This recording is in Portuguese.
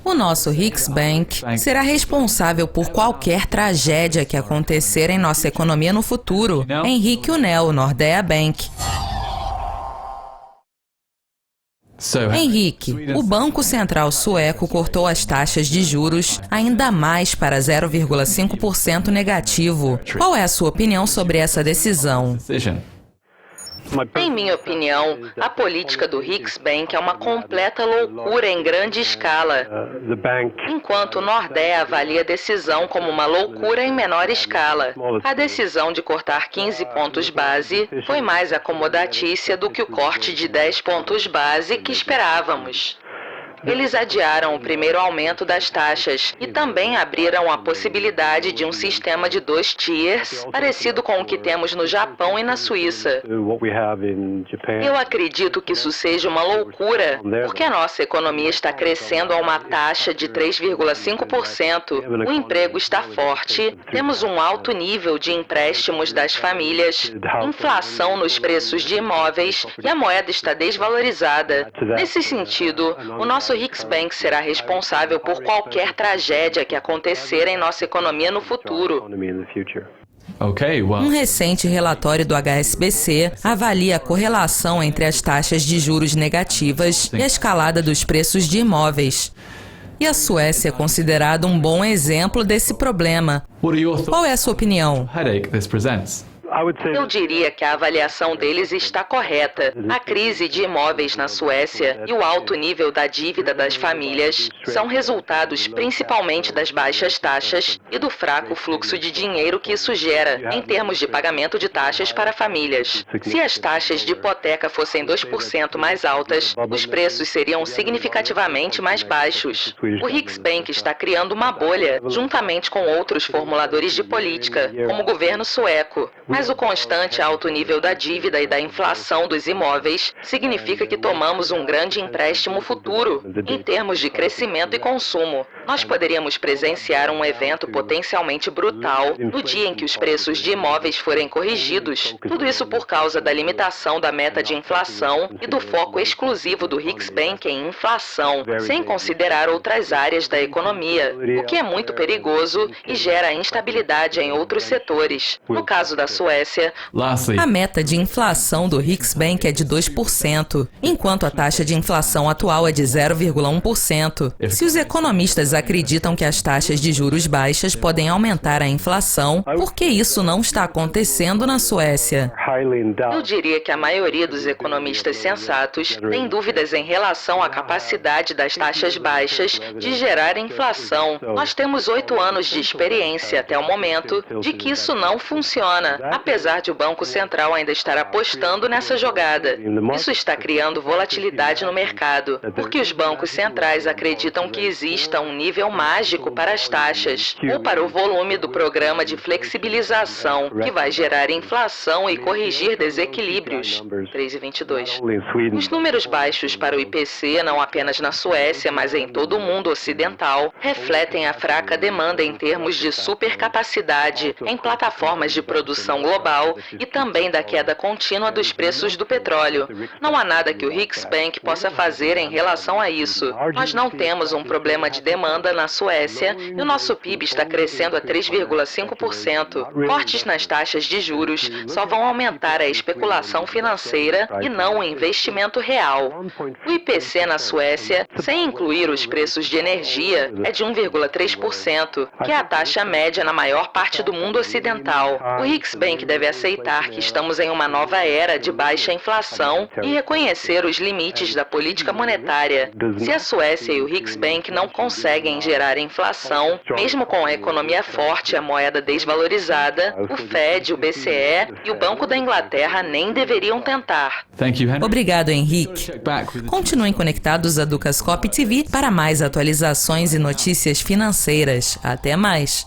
O nosso Hicks Bank será responsável por qualquer tragédia que acontecer em nossa economia no futuro. Henrique Unell, Nordea Bank. Henrique, o Banco Central sueco cortou as taxas de juros ainda mais para 0,5% negativo. Qual é a sua opinião sobre essa decisão? Em minha opinião, a política do Hicks Bank é uma completa loucura em grande escala, enquanto o Nordea avalia a decisão como uma loucura em menor escala. A decisão de cortar 15 pontos base foi mais acomodatícia do que o corte de 10 pontos base que esperávamos. Eles adiaram o primeiro aumento das taxas e também abriram a possibilidade de um sistema de 2 tiers, parecido com o que temos no Japão e na Suíça. Eu acredito que isso seja uma loucura, porque a nossa economia está crescendo a uma taxa de 3,5%, o emprego está forte, temos um alto nível de empréstimos das famílias, inflação nos preços de imóveis e a moeda está desvalorizada. Nesse sentido, o nosso Hicks Bank será responsável por qualquer tragédia que acontecer em nossa economia no futuro. Um recente relatório do HSBC avalia a correlação entre as taxas de juros negativas e a escalada dos preços de imóveis. E a Suécia é considerada um bom exemplo desse problema. Qual é a sua opinião? Eu diria que a avaliação deles está correta. A crise de imóveis na Suécia e o alto nível da dívida das famílias são resultados principalmente das baixas taxas e do fraco fluxo de dinheiro que isso gera em termos de pagamento de taxas para famílias. Se as taxas de hipoteca fossem 2% mais altas, os preços seriam significativamente mais baixos. O Hicks Bank está criando uma bolha, juntamente com outros formuladores de política, como o governo sueco. Mas o constante alto nível da dívida e da inflação dos imóveis significa que tomamos um grande empréstimo futuro, em termos de crescimento e consumo. Nós poderíamos presenciar um evento potencialmente brutal no dia em que os preços de imóveis forem corrigidos. Tudo isso por causa da limitação da meta de inflação e do foco exclusivo do Hicks Bank em inflação, sem considerar outras áreas da economia, o que é muito perigoso e gera instabilidade em outros setores. No caso da Suécia, a meta de inflação do Hicks Bank é de 2%, enquanto a taxa de inflação atual é de 0,1%. Se os economistas acreditam que as taxas de juros baixas podem aumentar a inflação, por que isso não está acontecendo na Suécia? eu diria que a maioria dos economistas sensatos tem dúvidas em relação à capacidade das taxas baixas de gerar inflação. Nós temos 8 anos de experiência até o momento de que isso não funciona, apesar de o Banco Central ainda estar apostando nessa jogada. Isso está criando volatilidade no mercado, porque os bancos centrais acreditam que exista um nível mágico para as taxas, ou para o volume do programa de flexibilização, que vai gerar inflação e corrigir desequilíbrios. 3,22. Os números baixos para o IPC, não apenas na Suécia, mas em todo o mundo ocidental, refletem a fraca demanda em termos de supercapacidade em plataformas de produção global e também da queda contínua dos preços do petróleo. Não há nada que o Hicks Bank possa fazer em relação a isso. Nós não temos um problema de demanda na Suécia e o nosso PIB está crescendo a 3,5%. Cortes nas taxas de juros só vão aumentar a especulação financeira e não o investimento real. O IPC na Suécia, sem incluir os preços de energia, é de 1,3%, que é a taxa média na maior parte do mundo ocidental. O Hicks Bank deve aceitar que estamos em uma nova era de baixa inflação e reconhecer os limites da política monetária. Se a Suécia e o Hicks Bank não conseguem gerar inflação, mesmo com a economia forte e a moeda desvalorizada, o Fed, o BCE e o Banco da Inglaterra nem deveriam tentar. Obrigado, Henrique. Continuem conectados a Dukascopy TV para mais atualizações e notícias financeiras. Até mais!